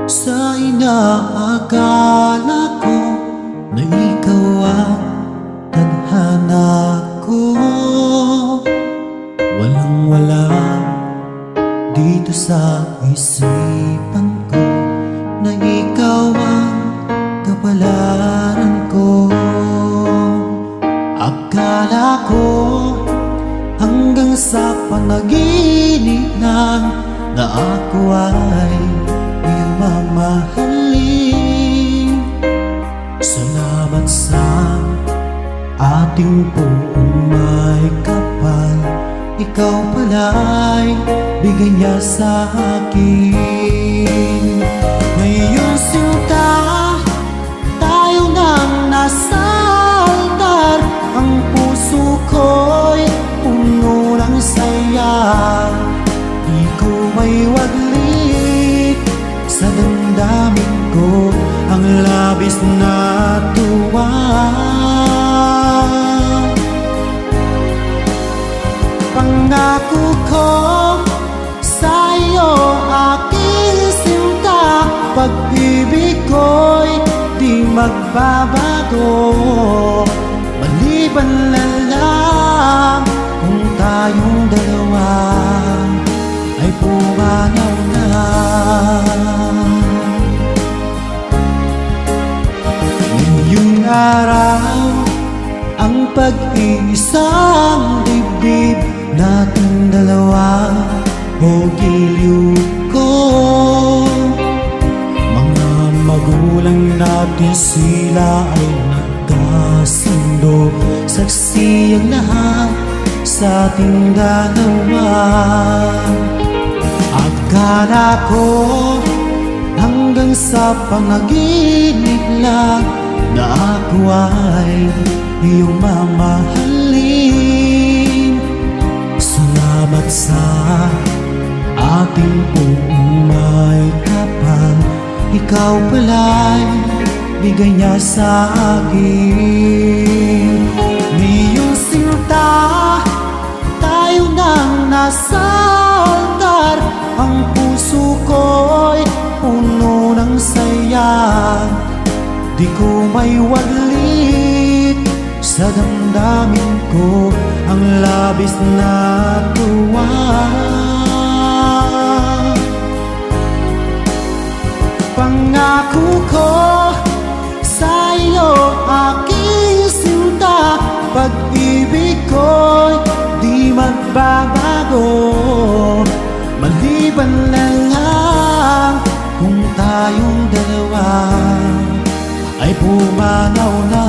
Sa inaakala ko na ikaw ang tadhana ko, walang-wala dito sa isipan ko na ikaw ang kapalaran ko. Akala ko hanggang sa panaginip lang na ako ay iyong mamahalin. Salamat sa ating buong may kapal, ikaw pala'y bigay niya sa akin. Ngayong sinta, tayo nang nasa altar, ang puso ko'y puno ng saya. Di ko may waglit sa damdamin ko ang labis na tuwa. Pangako ko sa iyo, aking sinta, pag-ibig ko'y di magbabago. Maliban na lang kung tayong dalawa ay pumanaw na. Ngayong araw, ang pag-iisang dibdib nating dalawa o giliw ko. Mga magulang natin, sila ay nagkasundo, saksi ang lahat sa ating dalawa. Akala ko hanggang sa panaginip lang na ako ay iyong mamahalin. Salamat sa ating buong may kapal, ikaw pala'y bigay niya sa akin. Ngayong sinta, tayo nang nasa altar, ang puso ko'y puno ng saya. Di ko may waglit sa damdamin ko ang labis na tuwa. Pangako ko sa iyo, aking sinta, pag-ibig ko'y di magbabago. Maliban na lang kung tayong dalawa ay pumanaw na.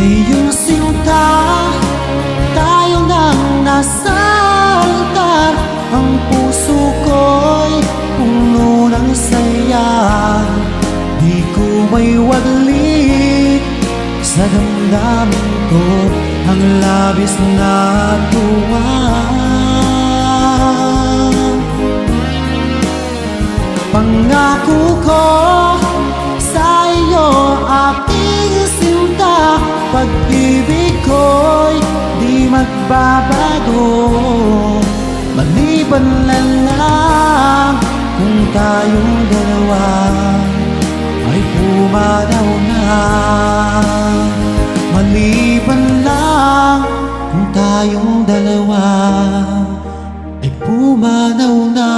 Ngayong sinta, tayo nang nasa altar, ang puso ko'y puno ng saya. Di ko may waglit sa damdamin ko ang labis na tuwa. Pangako ko sa iyo, aking sinta, pag-ibig ko'y di magbabago. Maliban na lang kung tayong dalawa ay pumanaw na. Maliban lang kung tayong dalawa ay pumanaw na.